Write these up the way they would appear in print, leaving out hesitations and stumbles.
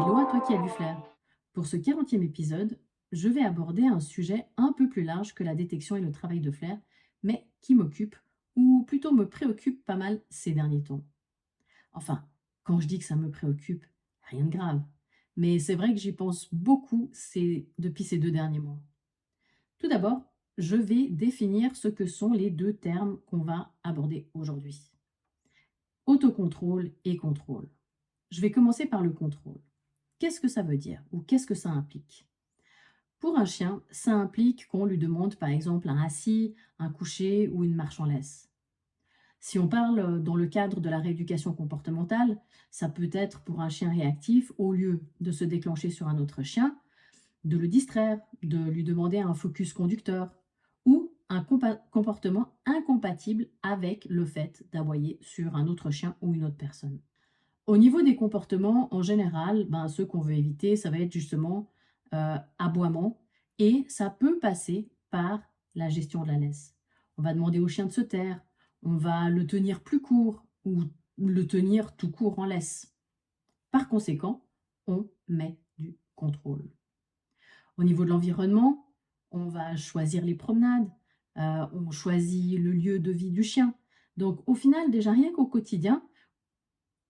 Hello à toi qui as du flair. Pour ce 40e épisode, je vais aborder un sujet un peu plus large que la détection et le travail de flair, mais qui m'occupe, ou plutôt me préoccupe pas mal ces derniers temps. Enfin, quand je dis que ça me préoccupe, rien de grave. Mais c'est vrai que j'y pense beaucoup depuis ces 2 derniers mois. Tout d'abord, je vais définir ce que sont les deux termes qu'on va aborder aujourd'hui. Autocontrôle et contrôle. Je vais commencer par le contrôle. Qu'est-ce que ça veut dire ou qu'est-ce que ça implique? Pour un chien, ça implique qu'on lui demande par exemple un assis, un coucher ou une marche en laisse. Si on parle dans le cadre de la rééducation comportementale, ça peut être pour un chien réactif, au lieu de se déclencher sur un autre chien, de le distraire, de lui demander un focus conducteur ou un comportement incompatible avec le fait d'aboyer sur un autre chien ou une autre personne. Au niveau des comportements, en général, ceux qu'on veut éviter, ça va être justement aboiement et ça peut passer par la gestion de la laisse. On va demander au chien de se taire, on va le tenir plus court ou le tenir tout court en laisse. Par conséquent, on met du contrôle. Au niveau de l'environnement, on va choisir les promenades, on choisit le lieu de vie du chien. Donc au final, déjà rien qu'au quotidien,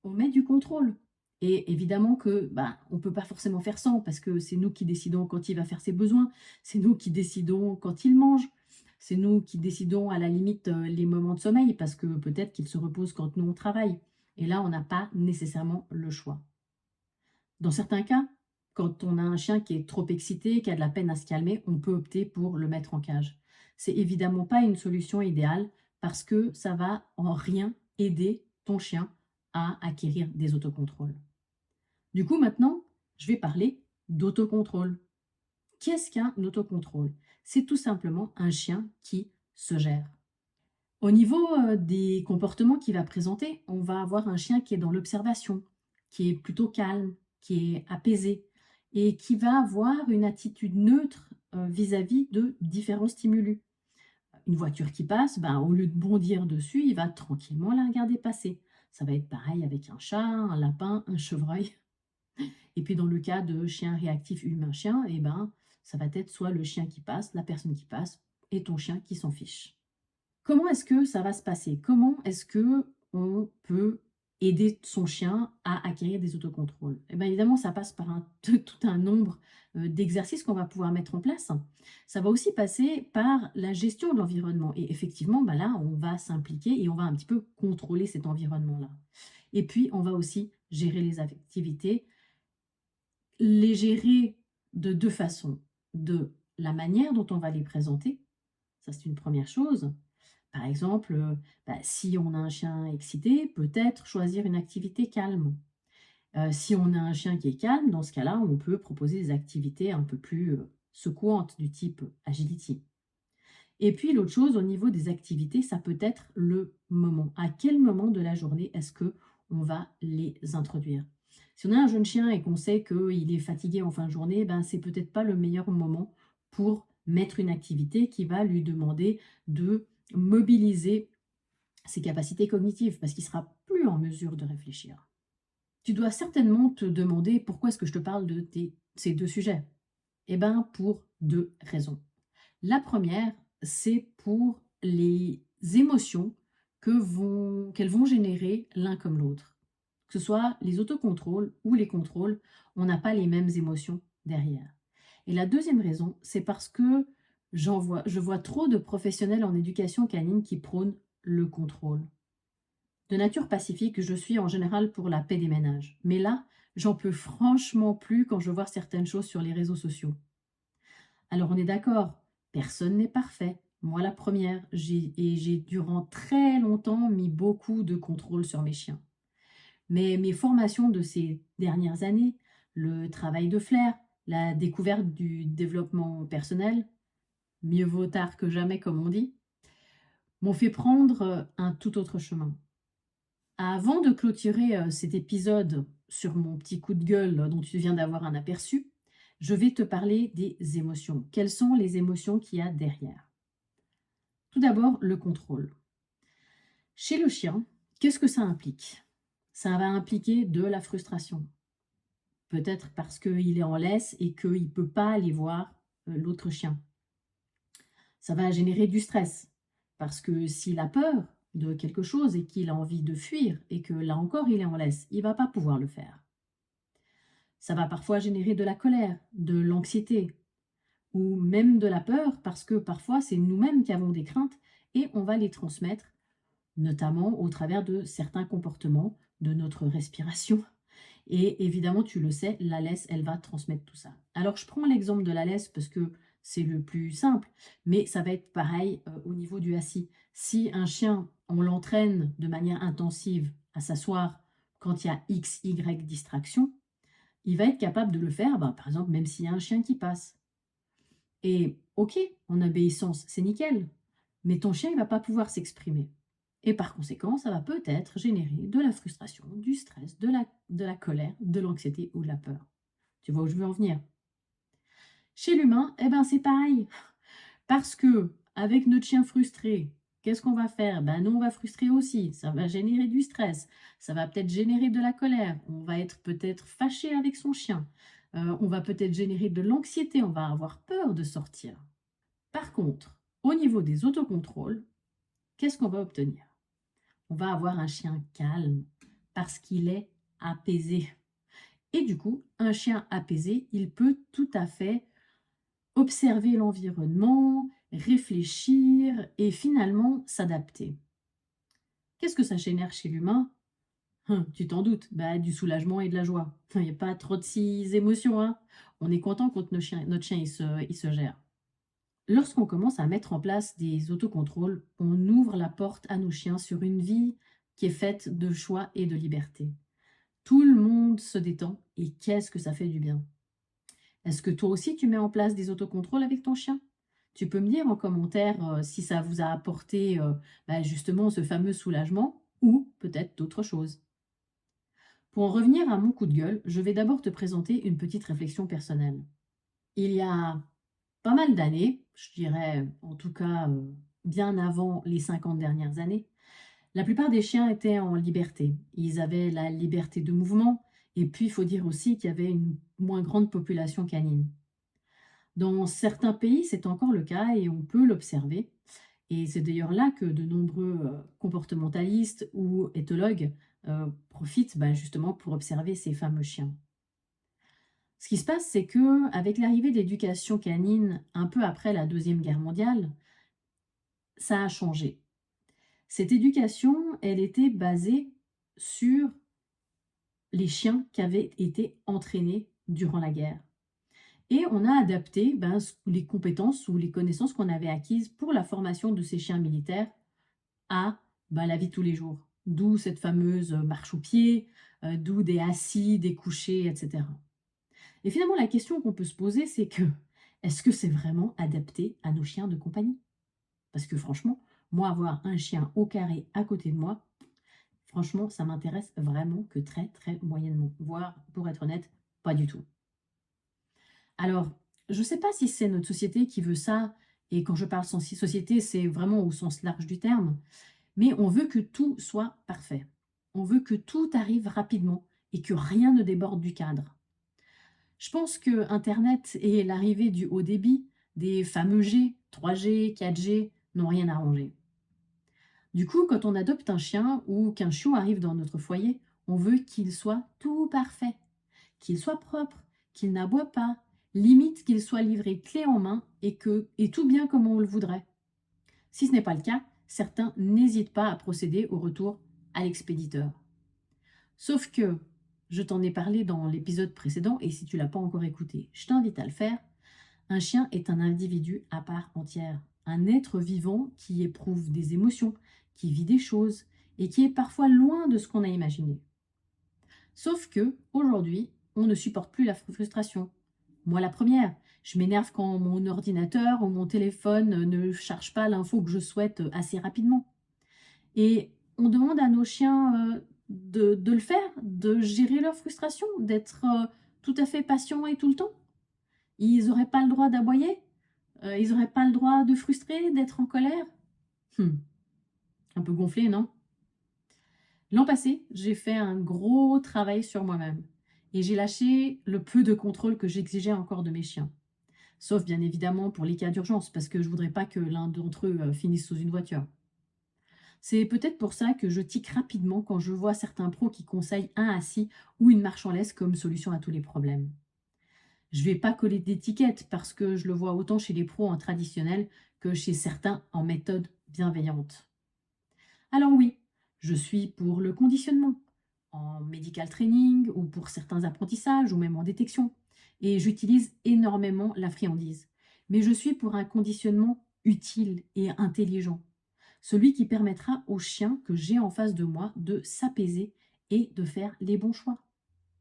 on met du contrôle. Et évidemment que, on ne peut pas forcément faire sans, parce que c'est nous qui décidons quand il va faire ses besoins, c'est nous qui décidons quand il mange, c'est nous qui décidons à la limite les moments de sommeil, parce que peut-être qu'il se repose quand nous on travaille. Et là, on n'a pas nécessairement le choix. Dans certains cas, quand on a un chien qui est trop excité, qui a de la peine à se calmer, on peut opter pour le mettre en cage. C'est évidemment pas une solution idéale parce que ça va en rien aider ton chien à acquérir des autocontrôles. Du coup, maintenant, je vais parler d'autocontrôle. Qu'est-ce qu'un autocontrôle? C'est tout simplement un chien qui se gère. Au niveau des comportements qu'il va présenter, on va avoir un chien qui est dans l'observation, qui est plutôt calme, qui est apaisé et qui va avoir une attitude neutre vis-à-vis de différents stimulus. Une voiture qui passe, au lieu de bondir dessus, il va tranquillement la regarder passer. Ça va être pareil avec un chat, un lapin, un chevreuil. Et puis dans le cas de chien réactif humain-chien, ça va être soit le chien qui passe, la personne qui passe et ton chien qui s'en fiche. Comment est-ce que ça va se passer? Comment est-ce qu'on peut aider son chien à acquérir des autocontrôles? Eh bien, évidemment, ça passe par tout un nombre d'exercices qu'on va pouvoir mettre en place. Ça va aussi passer par la gestion de l'environnement. Et effectivement, là, on va s'impliquer et on va un petit peu contrôler cet environnement-là. Et puis, on va aussi gérer les activités, les gérer de deux façons. De la manière dont on va les présenter, ça c'est une première chose. Par exemple, si on a un chien excité, peut-être choisir une activité calme. Si on a un chien qui est calme, dans ce cas-là, on peut proposer des activités un peu plus secouantes du type agility. Et puis l'autre chose, au niveau des activités, ça peut être le moment. À quel moment de la journée est-ce que on va les introduire? Si on a un jeune chien et qu'on sait qu'il est fatigué en fin de journée, c'est peut-être pas le meilleur moment pour mettre une activité qui va lui demander de mobiliser ses capacités cognitives parce qu'il sera plus en mesure de réfléchir. Tu dois certainement te demander pourquoi est-ce que je te parle de ces deux sujets. Eh bien, pour deux raisons. La première, c'est pour les émotions qu'elles vont générer l'un comme l'autre. Que ce soit les autocontrôles ou les contrôles, on n'a pas les mêmes émotions derrière. Et la deuxième raison, c'est parce que je vois trop de professionnels en éducation canine qui prônent le contrôle. De nature pacifique, je suis en général pour la paix des ménages. Mais là, j'en peux franchement plus quand je vois certaines choses sur les réseaux sociaux. Alors on est d'accord, personne n'est parfait. Moi la première, j'ai durant très longtemps mis beaucoup de contrôle sur mes chiens. Mais mes formations de ces dernières années, le travail de flair, la découverte du développement personnel, mieux vaut tard que jamais comme on dit, m'ont fait prendre un tout autre chemin. Avant de clôturer cet épisode sur mon petit coup de gueule dont tu viens d'avoir un aperçu, je vais te parler des émotions. Quelles sont les émotions qu'il y a derrière? Tout d'abord, le contrôle. Chez le chien, qu'est-ce que ça implique? Ça va impliquer de la frustration. Peut-être parce qu'il est en laisse et qu'il ne peut pas aller voir l'autre chien. Ça va générer du stress parce que s'il a peur de quelque chose et qu'il a envie de fuir et que là encore il est en laisse, il ne va pas pouvoir le faire. Ça va parfois générer de la colère, de l'anxiété ou même de la peur parce que parfois c'est nous-mêmes qui avons des craintes et on va les transmettre, notamment au travers de certains comportements, de notre respiration. Et évidemment, tu le sais, la laisse, elle va transmettre tout ça. Alors, je prends l'exemple de la laisse parce que c'est le plus simple, mais ça va être pareil au niveau du assis. Si un chien, on l'entraîne de manière intensive à s'asseoir quand il y a X, Y distraction, il va être capable de le faire, bah, par exemple, même s'il y a un chien qui passe. Et ok, en obéissance, c'est nickel, mais ton chien, il ne va pas pouvoir s'exprimer. Et par conséquent, ça va peut-être générer de la frustration, du stress, de la colère, de l'anxiété ou de la peur. Tu vois où je veux en venir? Chez l'humain, eh ben, c'est pareil. Parce que avec notre chien frustré, qu'est-ce qu'on va faire? Ben, nous, on va frustrer aussi. Ça va générer du stress. Ça va peut-être générer de la colère. On va être peut-être fâché avec son chien. On va peut-être générer de l'anxiété. On va avoir peur de sortir. Par contre, au niveau des autocontrôles, qu'est-ce qu'on va obtenir? On va avoir un chien calme parce qu'il est apaisé. Et du coup, un chien apaisé, il peut tout à fait observer l'environnement, réfléchir et finalement s'adapter. Qu'est-ce que ça génère chez l'humain? Tu t'en doutes, bah, du soulagement et de la joie. Il n'y a pas trop de six émotions, hein. On est content quand notre chien il se gère. Lorsqu'on commence à mettre en place des autocontrôles, on ouvre la porte à nos chiens sur une vie qui est faite de choix et de liberté. Tout le monde se détend et qu'est-ce que ça fait du bien. Est-ce que toi aussi tu mets en place des autocontrôles avec ton chien? Tu peux me dire en commentaire si ça vous a apporté bah, justement ce fameux soulagement ou peut-être d'autres choses. Pour en revenir à mon coup de gueule, je vais d'abord te présenter une petite réflexion personnelle. Il y a pas mal d'années, je dirais en tout cas bien avant les 50 dernières années, la plupart des chiens étaient en liberté. Ils avaient la liberté de mouvement et puis il faut dire aussi qu'il y avait une moins grande population canine. Dans certains pays, c'est encore le cas et on peut l'observer. Et c'est d'ailleurs là que de nombreux comportementalistes ou éthologues profitent bah, justement pour observer ces fameux chiens. Ce qui se passe, c'est que avec l'arrivée de l'éducation canine un peu après la Deuxième Guerre mondiale, ça a changé. Cette éducation, elle était basée sur les chiens qui avaient été entraînés durant la guerre. Et on a adapté ben, les compétences ou les connaissances qu'on avait acquises pour la formation de ces chiens militaires à ben, la vie de tous les jours. D'où cette fameuse marche au pied, d'où des assis, des couchés, etc. Et finalement, la question qu'on peut se poser, c'est que est-ce que c'est vraiment adapté à nos chiens de compagnie? Parce que franchement, moi, avoir un chien au carré à côté de moi, franchement, ça m'intéresse vraiment que très, très moyennement. Voire, pour être honnête, pas du tout. Alors, je ne sais pas si c'est notre société qui veut ça, et quand je parle société, c'est vraiment au sens large du terme, mais on veut que tout soit parfait. On veut que tout arrive rapidement et que rien ne déborde du cadre. Je pense que Internet et l'arrivée du haut débit, des fameux G, 3G, 4G, n'ont rien arrangé. Du coup, quand on adopte un chien ou qu'un chiot arrive dans notre foyer, on veut qu'il soit tout parfait, qu'il soit propre, qu'il n'aboie pas, limite qu'il soit livré clé en main et tout bien comme on le voudrait. Si ce n'est pas le cas, certains n'hésitent pas à procéder au retour à l'expéditeur. Sauf que, je t'en ai parlé dans l'épisode précédent et si tu l'as pas encore écouté, je t'invite à le faire. Un chien est un individu à part entière, un être vivant qui éprouve des émotions, qui vit des choses et qui est parfois loin de ce qu'on a imaginé. Sauf que, aujourd'hui, on ne supporte plus la frustration. Moi, la première, je m'énerve quand mon ordinateur ou mon téléphone ne charge pas l'info que je souhaite assez rapidement. Et on demande à nos chiens de le faire, de gérer leur frustration, d'être tout à fait patients et tout le temps. Ils n'auraient pas le droit d'aboyer, ils n'auraient pas le droit de frustrer, d'être en colère. Un peu gonflé, non? L'an passé, j'ai fait un gros travail sur moi-même. et j'ai lâché le peu de contrôle que j'exigeais encore de mes chiens. Sauf bien évidemment pour les cas d'urgence, parce que je voudrais pas que l'un d'entre eux finisse sous une voiture. C'est peut-être pour ça que je tique rapidement quand je vois certains pros qui conseillent un assis ou une marche en laisse comme solution à tous les problèmes. Je vais pas coller d'étiquette parce que je le vois autant chez les pros en traditionnel que chez certains en méthode bienveillante. Alors oui, je suis pour le conditionnement, en medical training ou pour certains apprentissages ou même en détection. Et j'utilise énormément la friandise. Mais je suis pour un conditionnement utile et intelligent. Celui qui permettra au chien que j'ai en face de moi de s'apaiser et de faire les bons choix.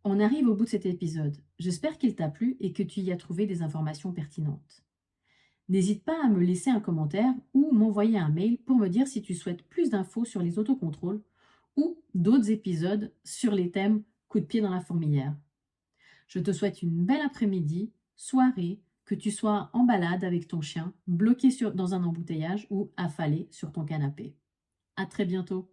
On arrive au bout de cet épisode. J'espère qu'il t'a plu et que tu y as trouvé des informations pertinentes. N'hésite pas à me laisser un commentaire ou m'envoyer un mail pour me dire si tu souhaites plus d'infos sur les autocontrôles ou d'autres épisodes sur les thèmes coup de pied dans la fourmilière. Je te souhaite une belle après-midi, soirée, que tu sois en balade avec ton chien, bloqué dans un embouteillage ou affalé sur ton canapé. À très bientôt.